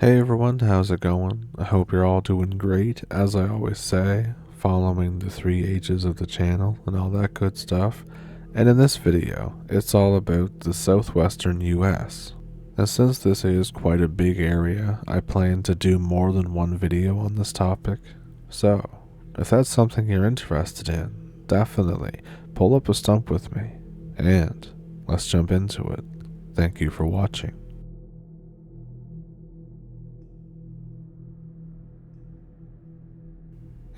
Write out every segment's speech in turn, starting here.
Hey everyone, how's it going? I hope you're all doing great, as I always say, following the 3 H's of the channel and all that good stuff. And in this video, it's all about the southwestern US. And since this is quite a big area, I plan to do more than one video on this topic. So, if that's something you're interested in, definitely pull up a stump with me, and let's jump into it. Thank you for watching.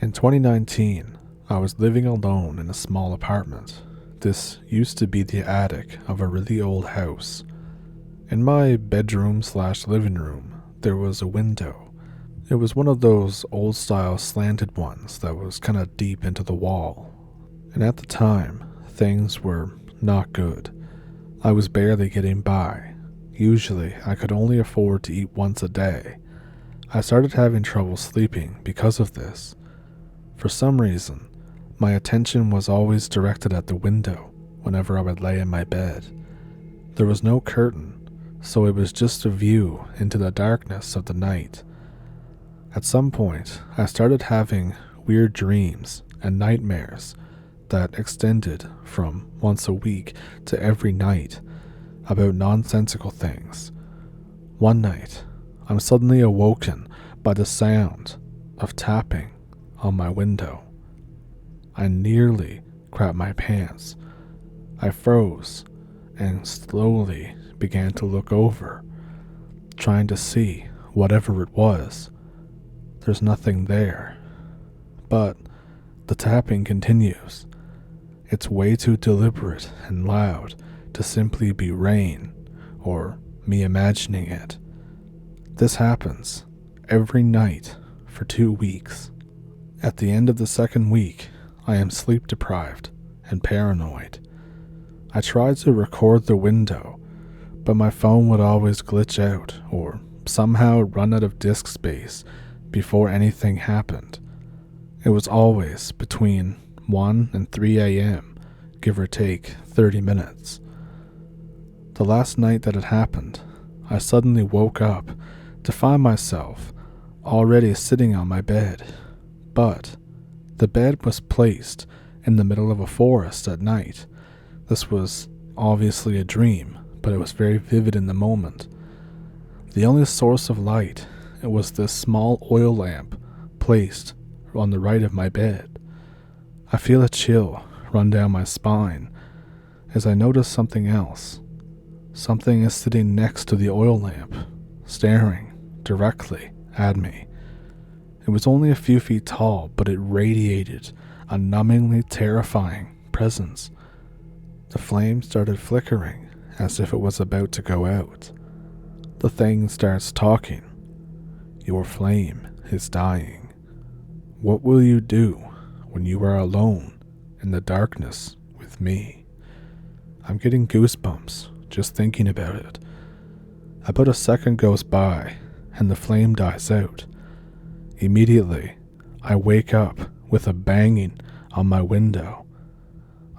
In 2019, I was living alone in a small apartment. This used to be the attic of a really old house. In my bedroom/living room, there was a window. It was one of those old style slanted ones that was kind of deep into the wall. And at the time, things were not good. I was barely getting by. Usually, I could only afford to eat once a day. I started having trouble sleeping because of this. For some reason, my attention was always directed at the window whenever I would lay in my bed. There was no curtain, so it was just a view into the darkness of the night. At some point, I started having weird dreams and nightmares that extended from once a week to every night about nonsensical things. One night, I'm suddenly awoken by the sound of tapping on my window. I nearly crapped my pants. I froze and slowly began to look over, trying to see whatever it was. There's nothing there. But the tapping continues. It's way too deliberate and loud to simply be rain or me imagining it. This happens every night for 2 weeks. At the end of the second week, I am sleep deprived and paranoid. I tried to record the window, but my phone would always glitch out or somehow run out of disk space before anything happened. It was always between 1 and 3 a.m., give or take 30 minutes. The last night that it happened, I suddenly woke up to find myself already sitting on my bed. But the bed was placed in the middle of a forest at night. This was obviously a dream, but it was very vivid in the moment. The only source of light was this small oil lamp placed on the right of my bed. I feel a chill run down my spine as I notice something else. Something is sitting next to the oil lamp, staring directly at me. It was only a few feet tall, but it radiated a numbingly terrifying presence. The flame started flickering as if it was about to go out. The thing starts talking. Your flame is dying. What will you do when you are alone in the darkness with me? I'm getting goosebumps just thinking about it. About a second goes by and the flame dies out. Immediately, I wake up with a banging on my window.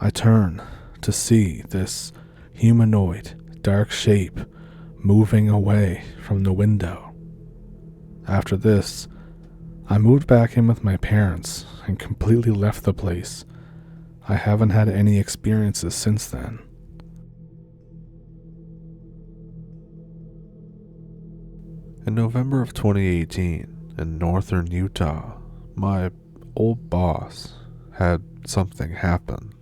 I turn to see this humanoid dark shape moving away from the window. After this, I moved back in with my parents and completely left the place. I haven't had any experiences since then. In November of 2018, in northern Utah, my old boss had something happen.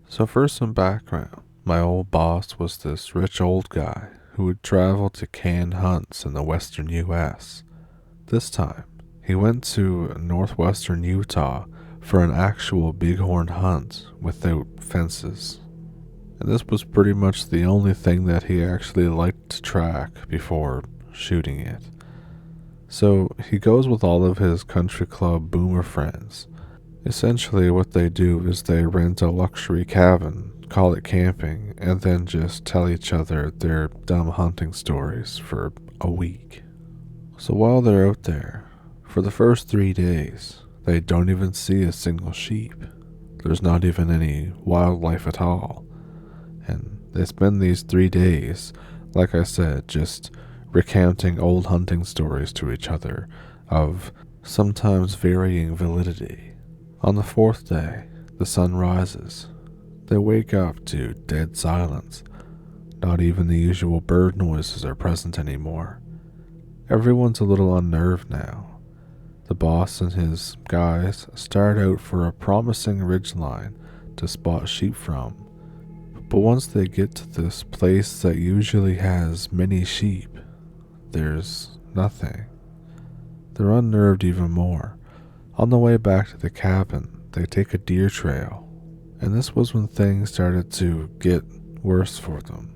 So for some background, my old boss was this rich old guy who would travel to canned hunts in the western US. This time, he went to northwestern Utah for an actual bighorn hunt without fences. And this was pretty much the only thing that he actually liked to track before shooting it. So he goes with all of his country club boomer friends. Essentially what they do is they rent a luxury cabin, call it camping, and then just tell each other their dumb hunting stories for a week. So while they're out there, for the first 3 days, they don't even see a single sheep. There's not even any wildlife at all. And they spend these 3 days, like I said, just recounting old hunting stories to each other of sometimes varying validity. On the fourth day, the sun rises. They wake up to dead silence. Not even the usual bird noises are present anymore. Everyone's a little unnerved now. The boss and his guys start out for a promising ridgeline to spot sheep from, but once they get to this place that usually has many sheep, there's nothing. They're unnerved even more. On the way back to the cabin, they take a deer trail, and this was when things started to get worse for them.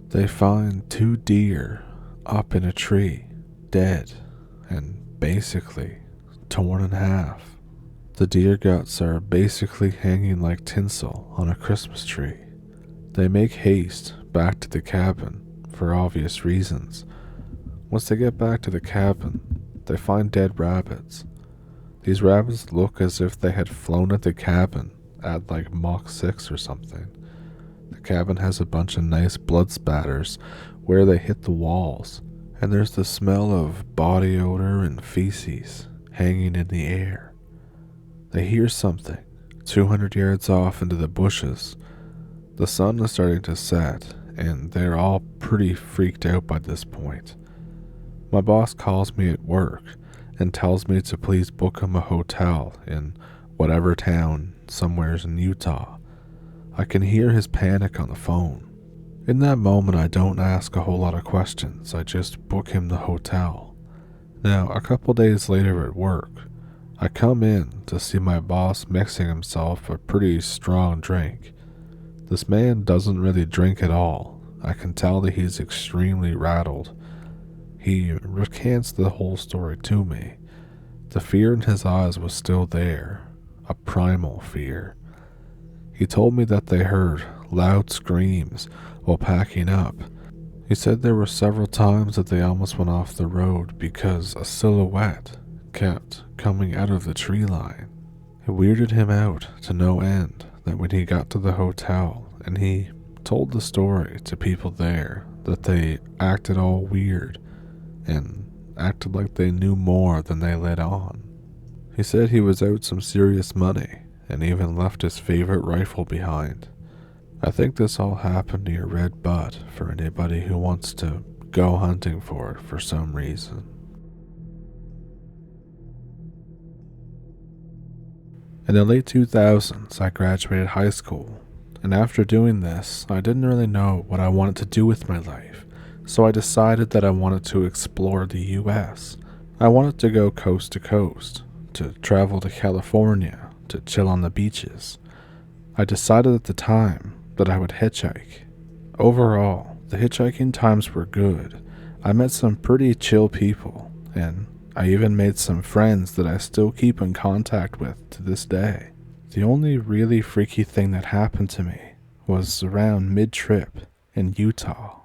They find 2 deer up in a tree, dead, and basically torn in half. The deer guts are basically hanging like tinsel on a Christmas tree. They make haste back to the cabin for obvious reasons. Once they get back to the cabin, they find dead rabbits. These rabbits look as if they had flown at the cabin at like Mach 6 or something. The cabin has a bunch of nice blood spatters where they hit the walls, and there's the smell of body odor and feces hanging in the air. They hear something 200 yards off into the bushes. The sun is starting to set, and they're all pretty freaked out by this point. My boss calls me at work and tells me to please book him a hotel in whatever town somewheres in Utah. I can hear his panic on the phone. In that moment, I don't ask a whole lot of questions. I just book him the hotel. Now, a couple days later at work, I come in to see my boss mixing himself a pretty strong drink. This man doesn't really drink at all. I can tell that he's extremely rattled. He recants the whole story to me. The fear in his eyes was still there, a primal fear. He told me that they heard loud screams while packing up. He said there were several times that they almost went off the road because a silhouette kept coming out of the tree line. It weirded him out to no end that when he got to the hotel and he told the story to people there, that they acted all weird and acted like they knew more than they let on. He said he was out some serious money and even left his favorite rifle behind. I think this all happened near Red Butte for anybody who wants to go hunting for it for some reason. In the late 2000s, I graduated high school, and after doing this, I didn't really know what I wanted to do with my life, so I decided that I wanted to explore the US. I wanted to go coast to coast, to travel to California, to chill on the beaches. I decided at the time that I would hitchhike. Overall, the hitchhiking times were good. I met some pretty chill people, and I even made some friends that I still keep in contact with to this day. The only really freaky thing that happened to me was around mid-trip in Utah.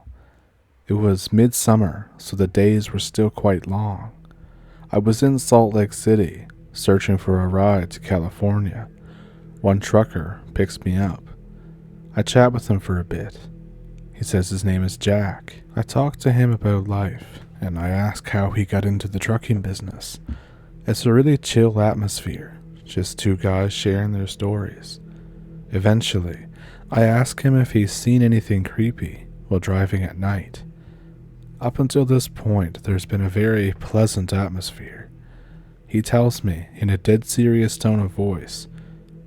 It was midsummer, so the days were still quite long. I was in Salt Lake City, searching for a ride to California. One trucker picks me up. I chat with him for a bit. He says his name is Jack. I talk to him about life, and I ask how he got into the trucking business. It's a really chill atmosphere, just 2 guys sharing their stories. Eventually, I ask him if he's seen anything creepy while driving at night. Up until this point, there's been a very pleasant atmosphere. He tells me, in a dead serious tone of voice,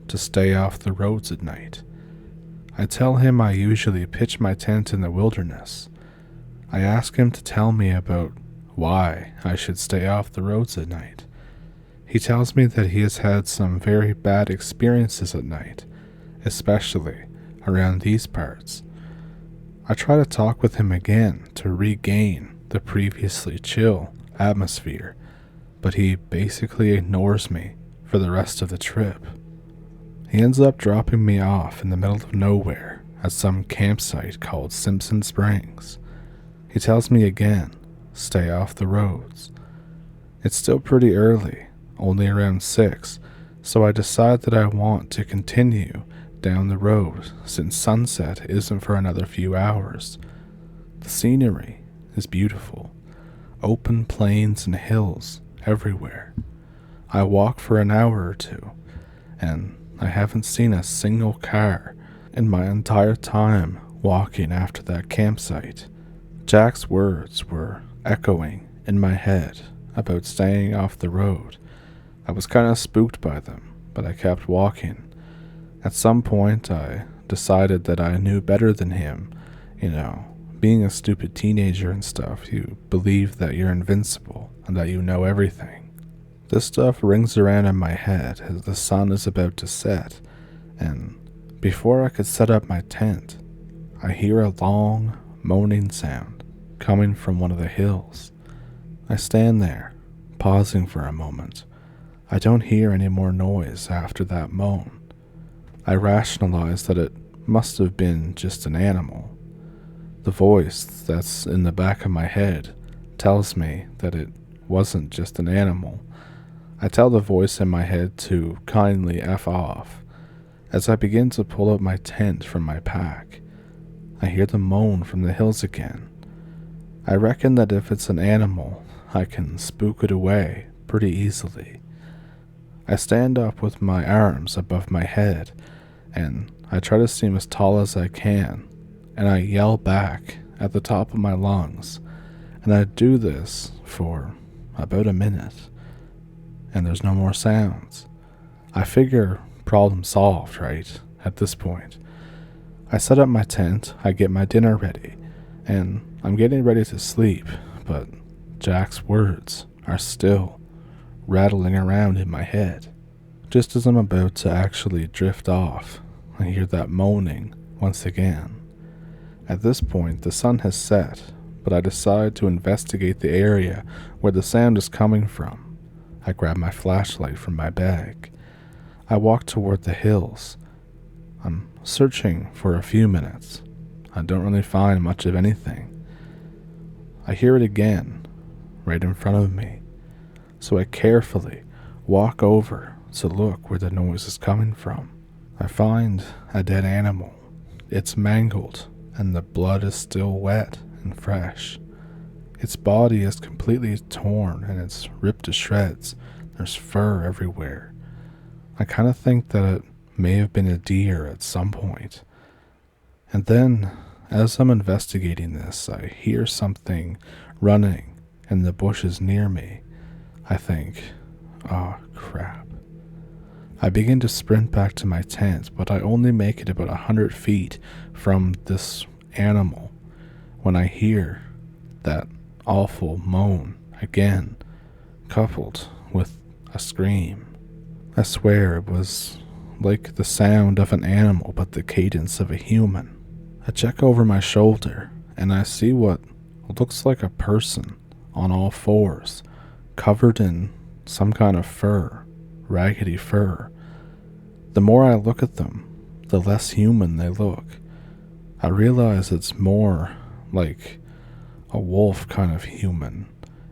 to stay off the roads at night. I tell him I usually pitch my tent in the wilderness. I ask him to tell me about why I should stay off the roads at night. He tells me that he has had some very bad experiences at night, especially around these parts. I try to talk with him again to regain the previously chill atmosphere, but he basically ignores me for the rest of the trip. He ends up dropping me off in the middle of nowhere at some campsite called Simpson Springs. He tells me again, stay off the roads. It's still pretty early, only around 6, so I decide that I want to continue down the road since sunset isn't for another few hours. The scenery is beautiful. Open plains and hills everywhere. I walk for an hour or two, and I haven't seen a single car in my entire time walking after that campsite. Jack's words were echoing in my head about staying off the road. I was kind of spooked by them, but I kept walking. At some point, I decided that I knew better than him. Being a stupid teenager and stuff, you believe that you're invincible and that you know everything. This stuff rings around in my head as the sun is about to set, and before I could set up my tent, I hear a long, moaning sound coming from one of the hills. I stand there, pausing for a moment. I don't hear any more noise after that moan. I rationalize that it must have been just an animal. The voice that's in the back of my head tells me that it wasn't just an animal. I tell the voice in my head to kindly F off. As I begin to pull up my tent from my pack, I hear the moan from the hills again. I reckon that if it's an animal, I can spook it away pretty easily. I stand up with my arms above my head, and I try to seem as tall as I can, and I yell back at the top of my lungs, and I do this for about a minute, and there's no more sounds. I figure problem solved, right, at this point. I set up my tent, I get my dinner ready, and I'm getting ready to sleep, but Jack's words are still rattling around in my head. Just as I'm about to actually drift off, I hear that moaning once again. At this point, the sun has set, but I decide to investigate the area where the sound is coming from. I grab my flashlight from my bag. I walk toward the hills. I'm searching for a few minutes. I don't really find much of anything. I hear it again, right in front of me, so I carefully walk over to look where the noise is coming from. I find a dead animal. It's mangled, and the blood is still wet and fresh. Its body is completely torn, and it's ripped to shreds. There's fur everywhere. I kind of think that it may have been a deer at some point. And then, as I'm investigating this, I hear something running in the bushes near me. I think, oh crap. I begin to sprint back to my tent, but I only make it about 100 feet from this animal when I hear that awful moan again, coupled with a scream. I swear it was like the sound of an animal, but the cadence of a human. I check over my shoulder, and I see what looks like a person on all fours, covered in some kind of fur, raggedy fur. The more I look at them, the less human they look. I realize it's more like a wolf kind of human.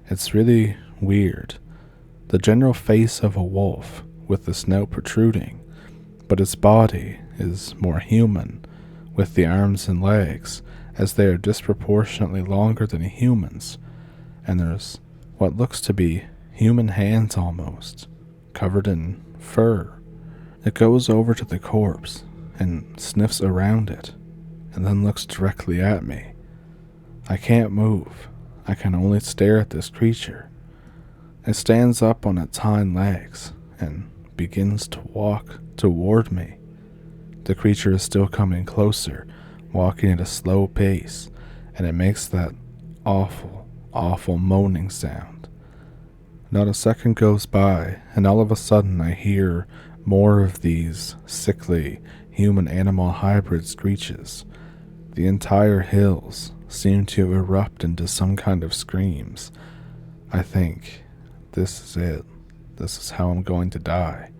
It's really weird. The general face of a wolf with the snout protruding, but its body is more human, with the arms and legs, as they are disproportionately longer than humans, and there's what looks to be human hands almost, covered in fur. It goes over to the corpse and sniffs around it, and then looks directly at me. I can't move. I can only stare at this creature. It stands up on its hind legs and begins to walk toward me. The creature is still coming closer, walking at a slow pace, and it makes that awful, awful moaning sound. Not a second goes by, and all of a sudden I hear more of these sickly human-animal hybrid screeches. The entire hills seem to erupt into some kind of screams. I think, this is it. This is how I'm going to die.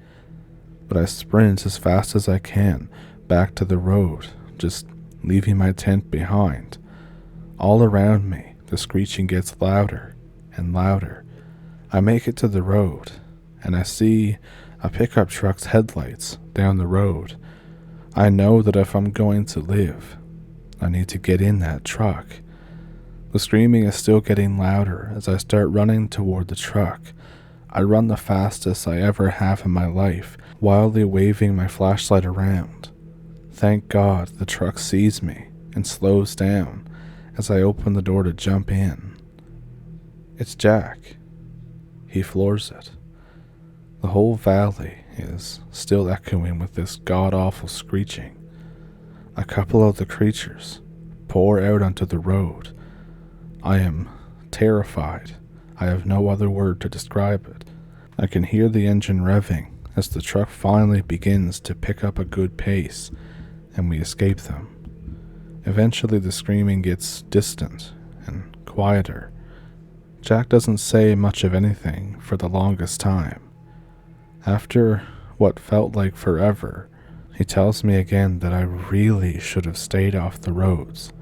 But I sprint as fast as I can back to the road, just leaving my tent behind. All around me, the screeching gets louder and louder. I make it to the road, and I see a pickup truck's headlights down the road. I know that if I'm going to live, I need to get in that truck. The screaming is still getting louder as I start running toward the truck. I run the fastest I ever have in my life, wildly waving my flashlight around. Thank God the truck sees me and slows down as I open the door to jump in. It's Jack. He floors it. The whole valley is still echoing with this god-awful screeching. A couple of the creatures pour out onto the road. I am terrified. I have no other word to describe it. I can hear the engine revving as the truck finally begins to pick up a good pace, and we escape them. Eventually the screaming gets distant and quieter. Jack doesn't say much of anything for the longest time. After what felt like forever, he tells me again that I really should have stayed off the roads.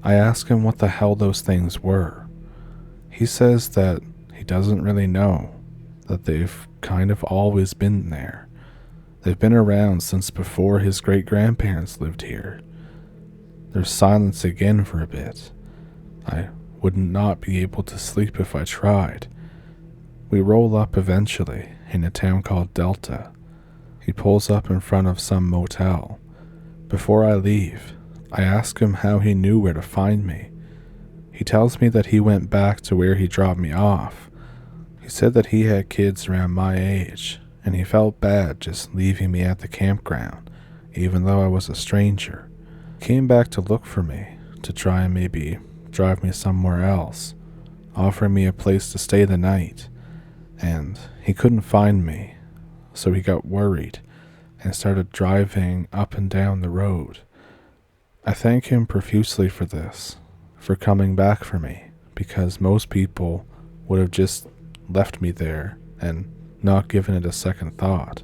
I ask him what the hell those things were. He says that he doesn't really know, that they've kind of always been there. They've been around since before his great-grandparents lived here. There's silence again for a bit. I would not be able to sleep if I tried. We roll up eventually in a town called Delta. He pulls up in front of some motel. Before I leave, I ask him how he knew where to find me. He tells me that he went back to where he dropped me off. He said that he had kids around my age, and he felt bad just leaving me at the campground, even though I was a stranger. He came back to look for me, to try and maybe drive me somewhere else, offering me a place to stay the night, and he couldn't find me, so he got worried and started driving up and down the road. I thank him profusely for this, for coming back for me, because most people would have just left me there and not given it a second thought.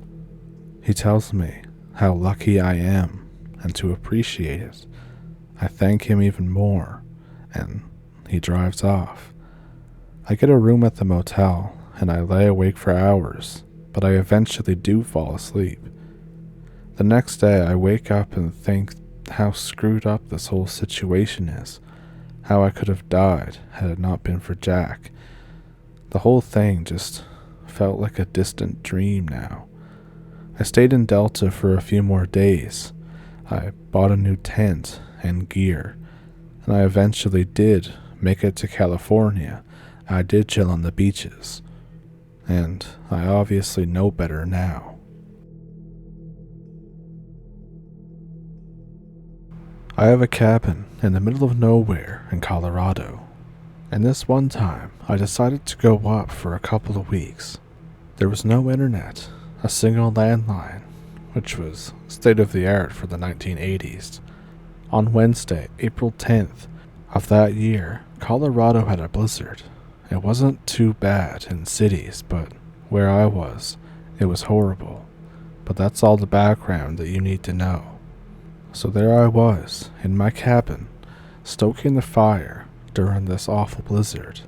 He tells me how lucky I am and to appreciate it. I thank him even more, and he drives off. I get a room at the motel, and I lay awake for hours, but I eventually do fall asleep. The next day I wake up and think how screwed up this whole situation is, how I could have died had it not been for Jack. The whole thing just felt like a distant dream now. I stayed in Delta for a few more days. I bought a new tent and gear, and I eventually did make it to California. I did chill on the beaches, and I obviously know better now. I have a cabin in the middle of nowhere in Colorado, and this one time I decided to go up for a couple of weeks. There was no internet, a single landline, which was state of the art for the 1980s. On Wednesday, April 10th of that year, Colorado had a blizzard. It wasn't too bad in cities, but where I was, it was horrible. But that's all the background that you need to know. So there I was, in my cabin, stoking the fire during this awful blizzard.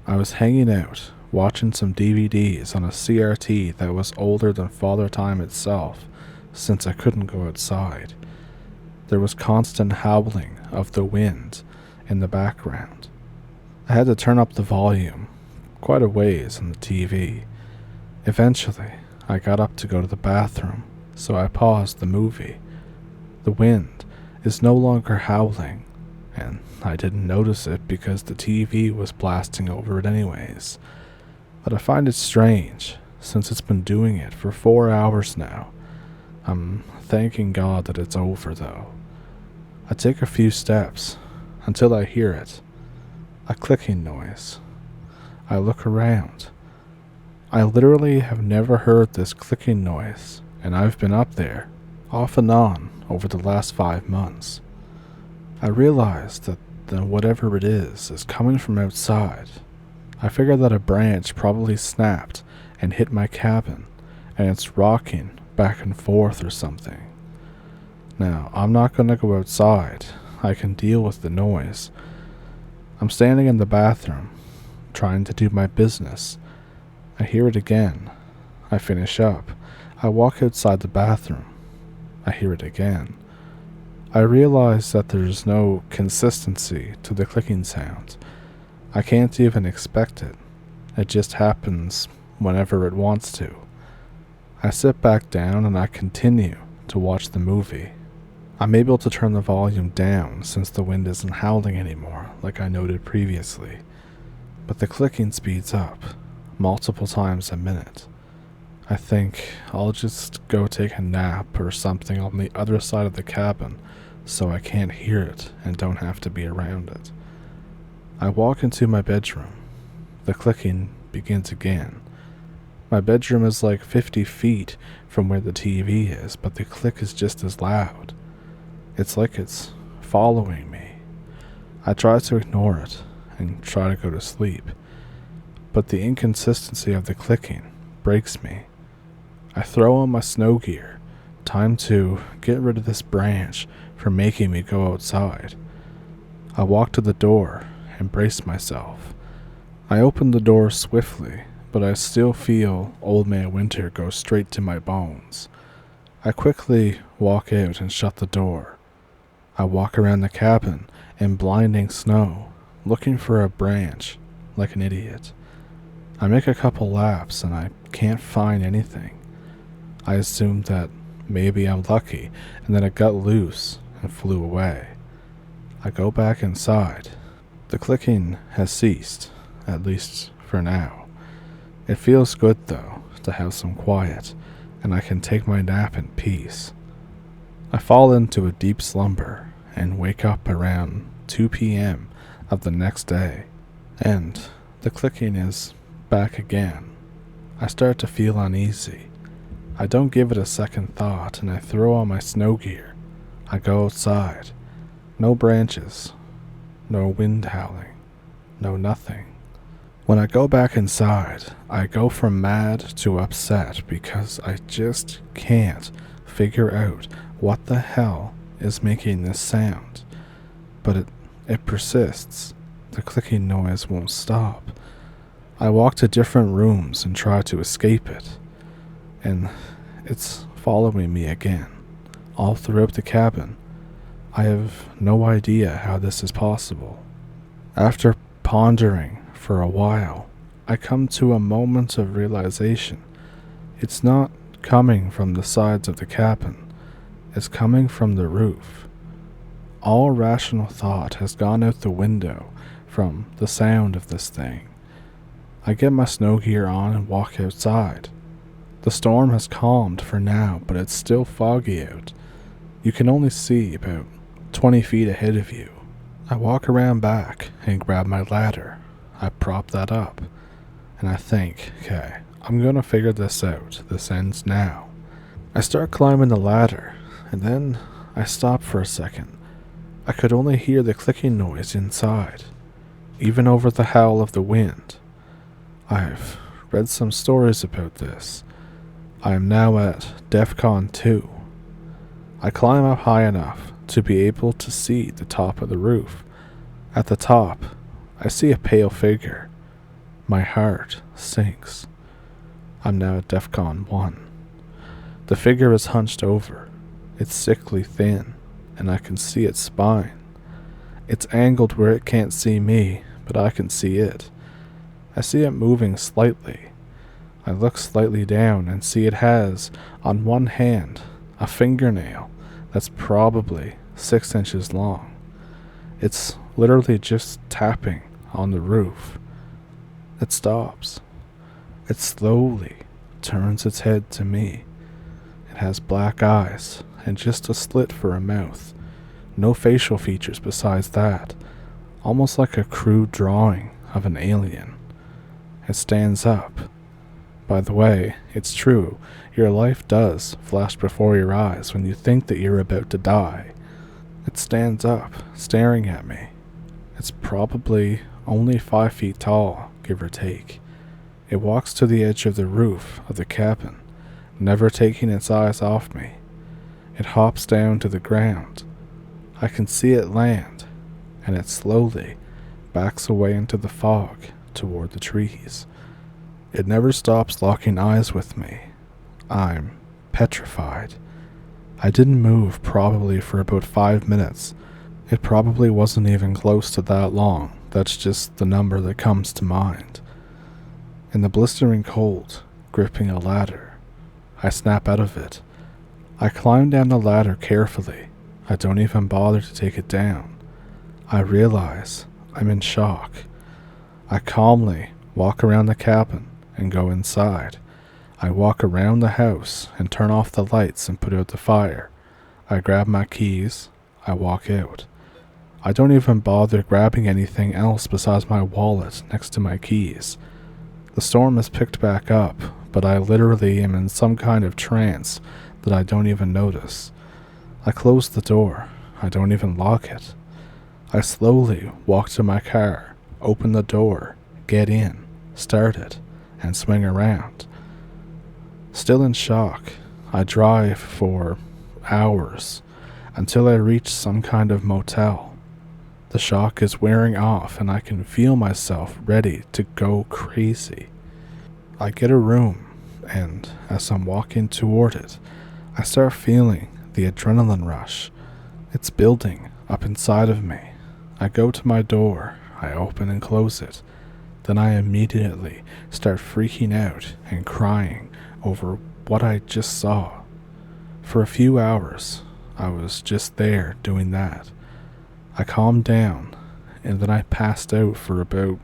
I was hanging out, watching some DVDs on a CRT that was older than Father Time itself, since I couldn't go outside. There was constant howling of the wind in the background. I had to turn up the volume quite a ways on the TV. Eventually, I got up to go to the bathroom, so I paused the movie. The wind is no longer howling, and I didn't notice it because the TV was blasting over it anyways. But I find it strange, since it's been doing it for 4 hours now. I'm thanking God that it's over though. I take a few steps until I hear it, a clicking noise. I look around. I literally have never heard this clicking noise, and I've been up there, off and on, over the last 5 months. I realize that whatever it is coming from outside. I figure that a branch probably snapped and hit my cabin, and it's rocking back and forth or something. Now, I'm not going to go outside. I can deal with the noise. I'm standing in the bathroom, trying to do my business. I hear it again. I finish up. I walk outside the bathroom. I hear it again. I realize that there's no consistency to the clicking sound. I can't even expect it. It just happens whenever it wants to. I sit back down and I continue to watch the movie. I'm able to turn the volume down since the wind isn't howling anymore, like I noted previously. But the clicking speeds up, multiple times a minute. I think I'll just go take a nap or something on the other side of the cabin so I can't hear it and don't have to be around it. I walk into my bedroom. The clicking begins again. My bedroom is like 50 feet from where the TV is, but the click is just as loud. It's like it's following me. I try to ignore it and try to go to sleep, but the inconsistency of the clicking breaks me. I throw on my snow gear, time to get rid of this branch from making me go outside. I walk to the door and brace myself. I open the door swiftly, but I still feel Old Man Winter go straight to my bones. I quickly walk out and shut the door. I walk around the cabin in blinding snow, looking for a branch, like an idiot. I make a couple laps and I can't find anything. I assume that maybe I'm lucky and that it got loose and flew away. I go back inside. The clicking has ceased, at least for now. It feels good, though, to have some quiet, and I can take my nap in peace. I fall into a deep slumber and wake up around 2 p.m. of the next day, and the clicking is back again. I start to feel uneasy. I don't give it a second thought, and I throw on my snow gear. I go outside. No branches, no wind howling, no nothing. When I go back inside, I go from mad to upset because I just can't figure out what the hell is making this sound. But it persists. The clicking noise won't stop. I walk to different rooms and try to escape it, and it's following me again, all throughout the cabin. I have no idea how this is possible. After pondering for a while, I come to a moment of realization. It's not coming from the sides of the cabin. It's coming from the roof. All rational thought has gone out the window from the sound of this thing. I get my snow gear on and walk outside. The storm has calmed for now, but it's still foggy out. You can only see about 20 feet ahead of you. I walk around back and grab my ladder. I prop that up, and I think, okay, I'm gonna figure this out. This ends now. I start climbing the ladder, and then I stop for a second. I could only hear the clicking noise inside, even over the howl of the wind. I've read some stories about this. I am now at DEFCON 2. I climb up high enough to be able to see the top of the roof. At the top, I see a pale figure. My heart sinks. I'm now at DEFCON 1. The figure is hunched over. It's sickly thin, and I can see its spine. It's angled where it can't see me, but I can see it. I see it moving slightly. I look slightly down and see it has, on one hand, a fingernail that's probably 6 inches long. It's literally just tapping on the roof. It stops. It slowly turns its head to me. It has black eyes and just a slit for a mouth. No facial features besides that. Almost like a crude drawing of an alien. It stands up. By the way, it's true. Your life does flash before your eyes when you think that you're about to die. It stands up, staring at me. It's probably only 5 feet tall, give or take. It walks to the edge of the roof of the cabin, never taking its eyes off me. It hops down to the ground. I can see it land, and it slowly backs away into the fog toward the trees. It never stops locking eyes with me. I'm petrified. I didn't move probably for about 5 minutes. It probably wasn't even close to that long. That's just the number that comes to mind. In the blistering cold, gripping a ladder, I snap out of it. I climb down the ladder carefully. I don't even bother to take it down. I realize I'm in shock. I calmly walk around the cabin and go inside. I walk around the house and turn off the lights and put out the fire. I grab my keys. I walk out. I don't even bother grabbing anything else besides my wallet next to my keys. The storm has picked back up, but I literally am in some kind of trance that I don't even notice. I close the door. I don't even lock it. I slowly walk to my car, open the door, get in, start it, and swing around. Still in shock, I drive for hours until I reach some kind of motel. The shock is wearing off and I can feel myself ready to go crazy. I get a room, and as I'm walking toward it, I start feeling the adrenaline rush. It's building up inside of me. I go to my door, I open and close it. Then I immediately start freaking out and crying over what I just saw. For a few hours, I was just there doing that. I calmed down, and then I passed out for about,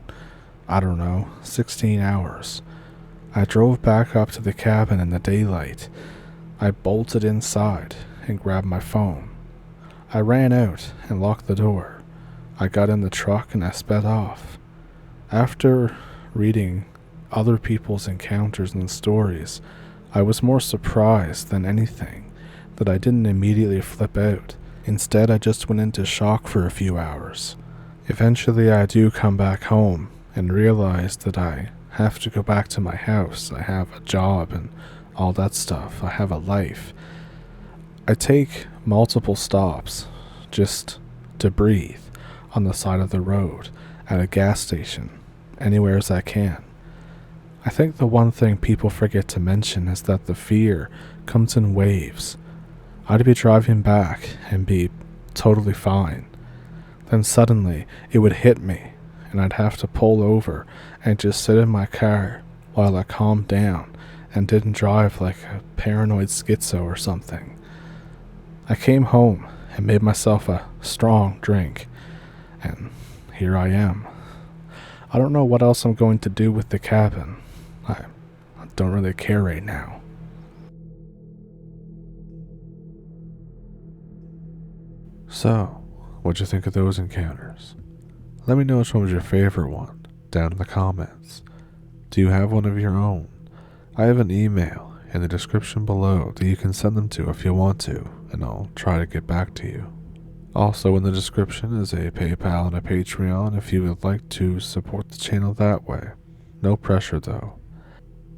16 hours. I drove back up to the cabin in the daylight. I bolted inside and grabbed my phone. I ran out and locked the door. I got in the truck and I sped off. After reading other people's encounters and stories, I was more surprised than anything that I didn't immediately flip out. Instead, I just went into shock for a few hours. Eventually, I do come back home and realize that I have to go back to my house. I have a job and all that stuff. I have a life. I take multiple stops just to breathe on the side of the road, at a gas station, anywhere as I can. I think the one thing people forget to mention is that the fear comes in waves. I'd be driving back and be totally fine. Then suddenly it would hit me and I'd have to pull over and just sit in my car while I calmed down and didn't drive like a paranoid schizo or something. I came home and made myself a strong drink, and here I am. I don't know what else I'm going to do with the cabin. I don't really care right now. So, what'd you think of those encounters? Let me know which one was your favorite one down in the comments. Do you have one of your own? I have an email in the description below that you can send them to if you want to, and I'll try to get back to you. Also in the description is a PayPal and a Patreon if you would like to support the channel that way. No pressure though.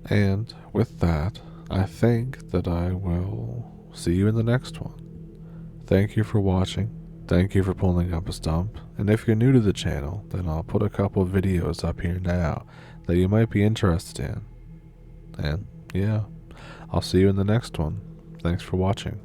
And with that, I think that I will see you in the next one. Thank you for watching. Thank you for pulling up a stump. And if you're new to the channel, then I'll put a couple of videos up here now that you might be interested in. And yeah, I'll see you in the next one. Thanks for watching.